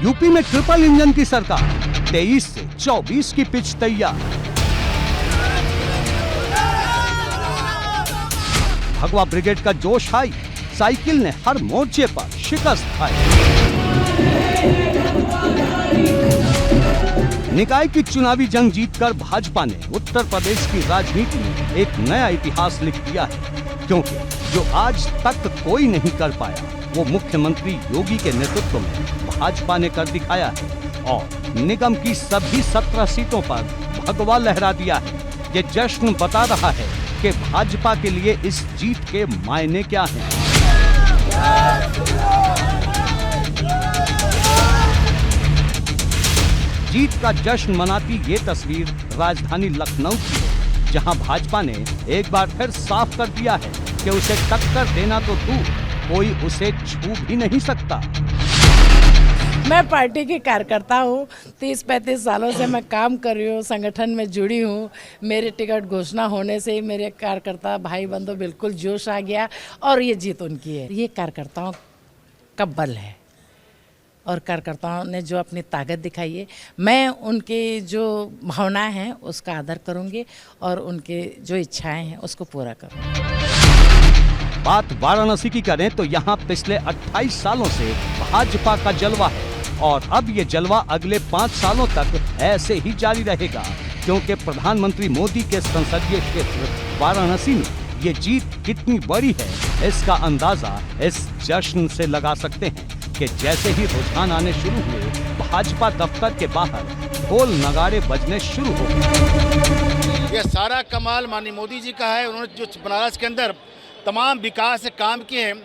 UP में triple engine की सरकार, 23 से 24 की पिच तैयार। भगवा ब्रिगेड का जोश हाई, साइकिल ने हर मोर्चे पर शिकस्त खाई। निकाय की चुनावी जंग जीतकर भाजपा ने उत्तर प्रदेश की राजनीति में एक नया इतिहास लिख दिया है, क्योंकि जो आज तक कोई नहीं कर पाया वो मुख्यमंत्री योगी के नेतृत्व में भाजपा ने कर दिखाया है और निगम की सभी 17 सीटों पर भगवा लहरा दिया है। ये जश्न बता रहा है कि भाजपा के लिए इस जीत के मायने क्या हैं। जीत का जश्न मनाती ये तस्वीर राजधानी लखनऊ की है, जहां भाजपा ने एक बार फिर साफ कर दिया है कि उसे टक्कर देना तो दूर, कोई उसे छू भी नहीं सकता। मैं पार्टी की कार्यकर्ता हूँ, 30-35 सालों से मैं काम कर रही हूँ, संगठन में जुड़ी हूँ। मेरे टिकट घोषणा होने से ही मेरे कार्यकर्ता भाई बंधु बिल्कुल जोश आ गया और ये जीत उनकी है। ये कार्यकर्ताओं का बल है और कार्यकर्ताओं ने जो अपनी ताकत दिखाई है, मैं उनकी जो भावनाएं हैं उसका आदर करूँगी और उनके जो इच्छाएं हैं उसको पूरा करूँगी। बात वाराणसी की करें तो यहाँ पिछले 28 सालों से भाजपा का जलवा है और अब ये जलवा अगले 5 सालों तक ऐसे ही जारी रहेगा, क्योंकि प्रधानमंत्री मोदी के संसदीय क्षेत्र वाराणसी में ये जीत कितनी बड़ी है इसका अंदाजा इस जश्न से लगा सकते हैं कि जैसे ही रुझान आने शुरू हुए, भाजपा दफ्तर के बाहर ढोल नगाड़े बजने शुरू हो गए। ये सारा कमाल माननीय मोदी जी का है। उन्होंने जो बनारस के अंदर तमाम विकास के काम किए हैं,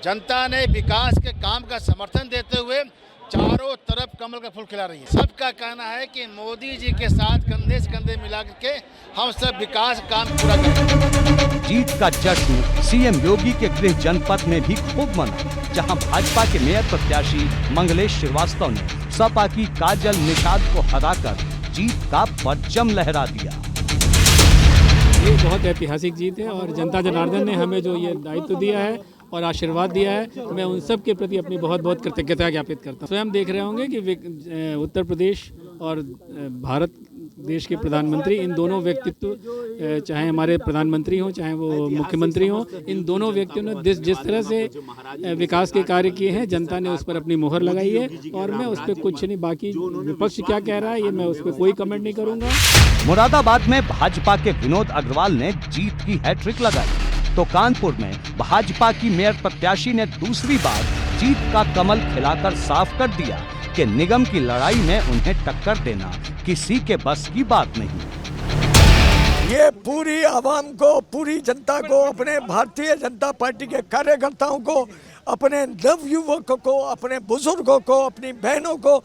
जनता ने विकास के काम का समर्थन देते हुए चारों तरफ कमल का फूल खिला रही है। सबका कहना है कि मोदी जी के साथ कंधे से कंधे मिला के हम सब विकास काम पूरा करेंगे। जीत का जश्न सीएम योगी के गृह जनपद में भी खूब मना, जहां भाजपा के मेयर प्रत्याशी मंगलेश श्रीवास्तव ने सपा की काजल निषाद को हराकर जीत का परचम लहरा दिया। ये बहुत ऐतिहासिक जीत है और जनता जनार्दन ने हमें जो ये दायित्व दिया है और आशीर्वाद दिया है, मैं उन सब के प्रति अपनी बहुत बहुत कृतज्ञता ज्ञापित करता हूँ। स्वयं देख रहे होंगे कि उत्तर प्रदेश और भारत देश के प्रधानमंत्री, इन दोनों व्यक्तित्व, चाहे हमारे प्रधानमंत्री हों चाहे वो मुख्यमंत्री हों, इन दोनों व्यक्तियों ने जिस तरह से विकास के कार्य किए हैं, जनता ने उस पर अपनी मोहर लगाई है और मैं उस पर कुछ नहीं, बाकी विपक्ष क्या कह रहा है ये मैं उस पर कोई कमेंट नहीं करूँगा। मुरादाबाद में भाजपा के विनोद अग्रवाल ने जीत की हैट्रिक लगाई तो कानपुर में भाजपा की मेयर प्रत्याशी ने दूसरी बार जीत का कमल खिलाकर साफ कर दिया कि निगम की लड़ाई में उन्हें टक्कर देना किसी के बस की बात नहीं। ये पूरी आवाम को, पूरी जनता को, अपने भारतीय जनता पार्टी के कार्यकर्ताओं को, अपने नवयुवकों को, अपने बुजुर्गों को, अपनी बहनों को,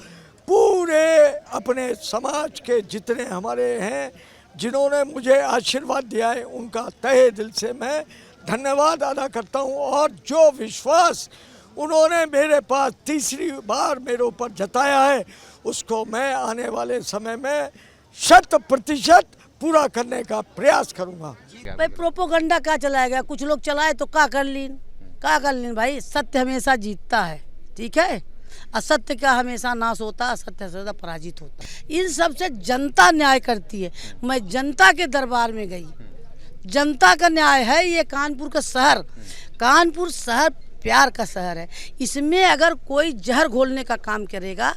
पूरे अपने समाज के जितने हमारे हैं जिन्होंने मुझे आशीर्वाद दिया है, उनका तहे दिल से मैं धन्यवाद अदा करता हूं। और जो विश्वास उन्होंने मेरे पास तीसरी बार मेरे ऊपर जताया है, उसको मैं आने वाले समय में 100% पूरा करने का प्रयास करूंगा। भाई प्रोपोगंडा क्या चलाएगा, कुछ लोग चलाए तो क्या कर लीन भाई, सत्य हमेशा जीतता है, ठीक है, असत्य का हमेशा नाश होता है, असत्य सदा पराजित होता है। इन सब से जनता न्याय करती है। मैं जनता के दरबार में गई, जनता का न्याय है। ये कानपुर का शहर, कानपुर शहर प्यार का शहर है। इसमें अगर कोई जहर घोलने का काम करेगा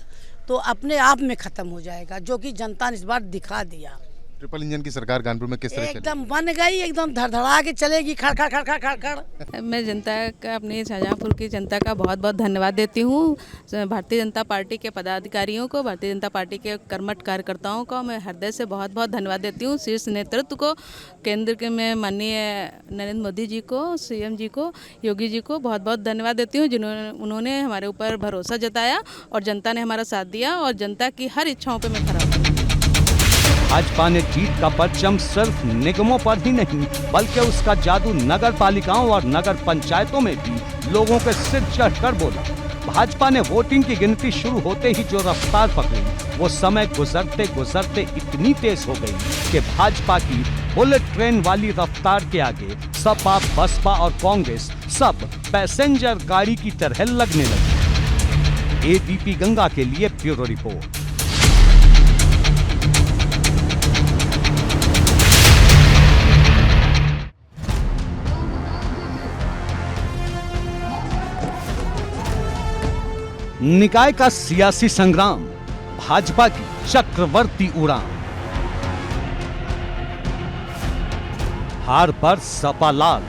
तो अपने आप में खत्म हो जाएगा, जो कि जनता ने इस बार दिखा दिया। ट्रिपल इंजन की सरकार कानपुर में किस तरह एकदम बन गई, एकदम धड़धड़ा के चलेगी, खड़ खड़ खड़ खड़ खड़ खड़। मैं जनता का, अपने शाहजहाँपुर की जनता का बहुत बहुत धन्यवाद देती हूँ। भारतीय जनता पार्टी के पदाधिकारियों को, भारतीय जनता पार्टी के कर्मठ कार्यकर्ताओं को मैं हृदय से बहुत बहुत धन्यवाद देती हूँ। शीर्ष नेतृत्व को, केंद्र के में माननीय नरेंद्र मोदी जी को, सीएम जी को, योगी जी को बहुत बहुत धन्यवाद देती हूँ, उन्होंने हमारे ऊपर भरोसा जताया और जनता ने हमारा साथ दिया और जनता की हर इच्छाओं पर मैं खरा उतरी। भाजपा ने जीत का परचम सिर्फ निगमों पर ही नहीं, बल्कि उसका जादू नगर पालिकाओं और नगर पंचायतों में भी लोगों के सिर चढ़कर बोला। भाजपा ने वोटिंग की गिनती शुरू होते ही जो रफ्तार पकड़ी, वो समय गुजरते गुजरते इतनी तेज हो गई कि भाजपा की बुलेट ट्रेन वाली रफ्तार के आगे सपा, बसपा और कांग्रेस सब पैसेंजर गाड़ी की तरह लगने लगी। एबीपी गंगा के लिए ब्यूरो रिपोर्ट। निकाय का सियासी संग्राम, भाजपा की चक्रवर्ती उड़ान। हार पर सपा लाल,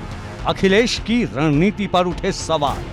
अखिलेश की रणनीति पर उठे सवाल।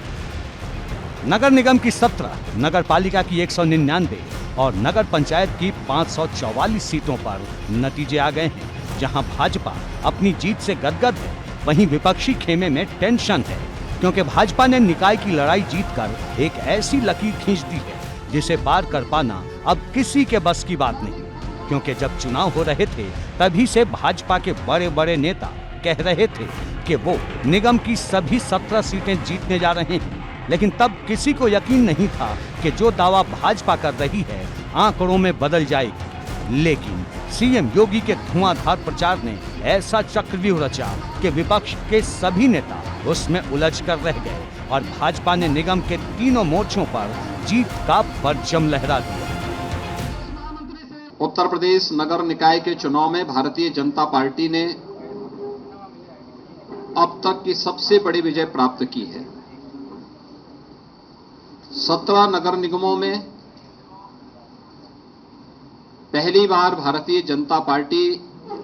नगर निगम की 17, नगर पालिका की 199 और नगर पंचायत की 544 सीटों पर नतीजे आ गए हैं। जहां भाजपा अपनी जीत से गदगद है, वहीं विपक्षी खेमे में टेंशन है, क्योंकि भाजपा ने निकाय की लड़ाई जीतकर एक ऐसी लकीर खींच दी है जिसे पार कर पाना अब किसी के बस की बात नहीं। क्योंकि जब चुनाव हो रहे थे तभी से भाजपा के बड़े बड़े नेता कह रहे थे कि वो निगम की सभी 17 सीटें जीतने जा रहे हैं, लेकिन तब किसी को यकीन नहीं था कि जो दावा भाजपा कर रही है आंकड़ों में बदल जाएगी। लेकिन सीएम योगी के धुआंधार प्रचार ने ऐसा चक्रव्यूह रचा कि विपक्ष के सभी नेता उसमें उलझ कर रह गए और भाजपा ने निगम के तीनों मोर्चों पर जीत का परचम लहरा दिया। उत्तर प्रदेश नगर निकाय के चुनाव में भारतीय जनता पार्टी ने अब तक की सबसे बड़ी विजय प्राप्त की है। 17 नगर निगमों में पहली बार भारतीय जनता पार्टी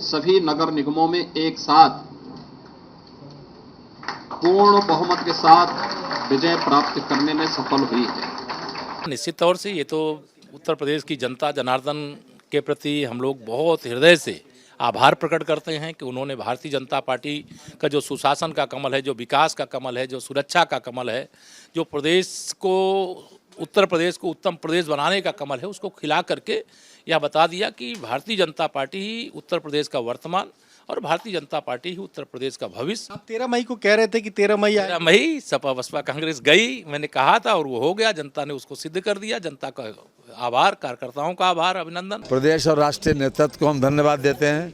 सभी नगर निगमों में एक साथ पूर्ण बहुमत के साथ विजय प्राप्त करने में सफल हुई है। निश्चित तौर से ये तो उत्तर प्रदेश की जनता जनार्दन के प्रति हम लोग बहुत हृदय से आभार प्रकट करते हैं कि उन्होंने भारतीय जनता पार्टी का जो सुशासन का कमल है, जो विकास का कमल है, जो सुरक्षा का कमल है, जो प्रदेश को, उत्तर प्रदेश को उत्तम प्रदेश बनाने का कमल है, उसको खिला करके यह बता दिया कि भारतीय जनता पार्टी ही उत्तर प्रदेश का वर्तमान और भारतीय जनता पार्टी ही उत्तर प्रदेश का भविष्य। आप 13 मई को कह रहे थे कि 13 मई सपा बसपा कांग्रेस गई, मैंने कहा था और वो हो गया। जनता ने उसको सिद्ध कर दिया। जनता का आभार, कार्यकर्ताओं का आभार, अभिनंदन। प्रदेश और राष्ट्रीय नेतृत्व को हम धन्यवाद देते हैं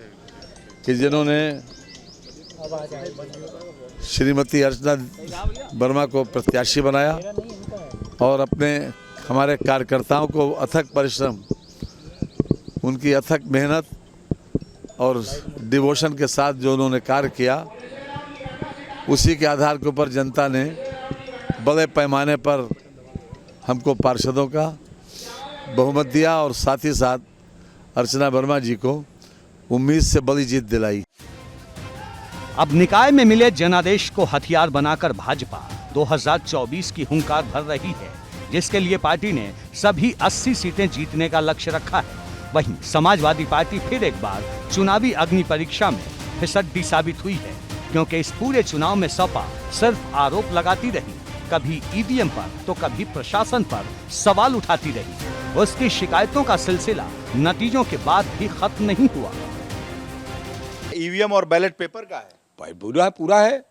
कि जिन्होंने श्रीमती अर्चना वर्मा को प्रत्याशी बनाया और अपने हमारे कार्यकर्ताओं को अथक परिश्रम, उनकी अथक मेहनत और डिवोशन के साथ जो उन्होंने कार्य किया, उसी के आधार के ऊपर जनता ने बड़े पैमाने पर हमको पार्षदों का बहुमत दिया और साथ ही साथ अर्चना वर्मा जी को उम्मीद से बड़ी जीत दिलाई। अब निकाय में मिले जनादेश को हथियार बनाकर भाजपा 2024 की हुंकार भर रही है, जिसके लिए पार्टी ने सभी 80 सीटें जीतने का लक्ष्य रखा है। वहीं समाजवादी पार्टी फिर एक बार चुनावी अग्नि परीक्षा में फिसड्डी साबित हुई है, क्योंकि इस पूरे चुनाव में सपा सिर्फ आरोप लगाती रही, कभी ईवीएम पर तो कभी प्रशासन पर सवाल उठाती रही। उसकी शिकायतों का सिलसिला नतीजों के बाद भी खत्म नहीं हुआ। ईवीएम और बैलेट पेपर का है, पूरा है।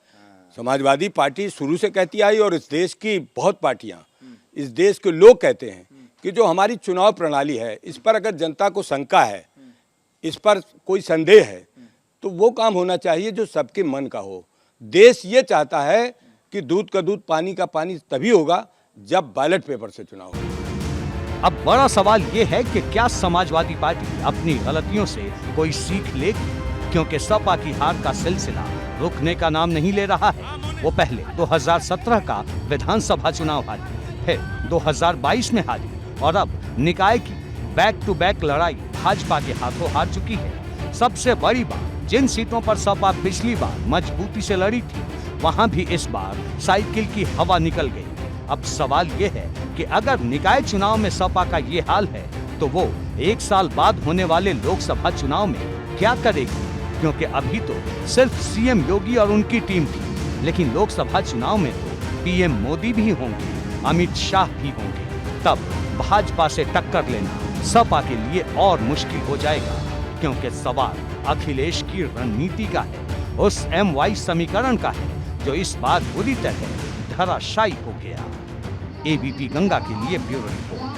समाजवादी पार्टी शुरू से कहती आई और इस देश की बहुत पार्टियां, इस देश के लोग कहते हैं कि जो हमारी चुनाव प्रणाली है, इस पर अगर जनता को शंका है, इस पर कोई संदेह है, तो वो काम होना चाहिए जो सबके मन का हो। देश ये चाहता है कि दूध का दूध, पानी का पानी तभी होगा जब बैलेट पेपर से चुनाव हो। अब बड़ा सवाल ये है कि क्या समाजवादी पार्टी अपनी गलतियों से कोई सीख लेगी, क्योंकि सपा की हार का सिलसिला रुकने का नाम नहीं ले रहा है। वो पहले 2017 का विधानसभा चुनाव हारी, फिर 2022 में हारी और अब निकाय की बैक टू बैक लड़ाई भाजपा के हाथों हार चुकी है। सबसे बड़ी बात, जिन सीटों पर सपा पिछली बार मजबूती से लड़ी थी, वहां भी इस बार साइकिल की हवा निकल गई। अब सवाल ये है कि अगर निकाय चुनाव में सपा का ये हाल है, तो वो 1 साल बाद होने वाले लोकसभा चुनाव में क्या करेगी, क्योंकि अभी तो सिर्फ सीएम योगी और उनकी टीम थी, लेकिन लोकसभा चुनाव में तो पीएम मोदी भी होंगे, अमित शाह भी होंगे। तब भाजपा से टक्कर लेना सपा के लिए और मुश्किल हो जाएगा, क्योंकि सवाल अखिलेश की रणनीति का है, उस MY समीकरण का है, जो इस बार बुरी तरह धराशायी हो गया। एबीपी गंगा के लिए ब्यूरो रिपोर्ट।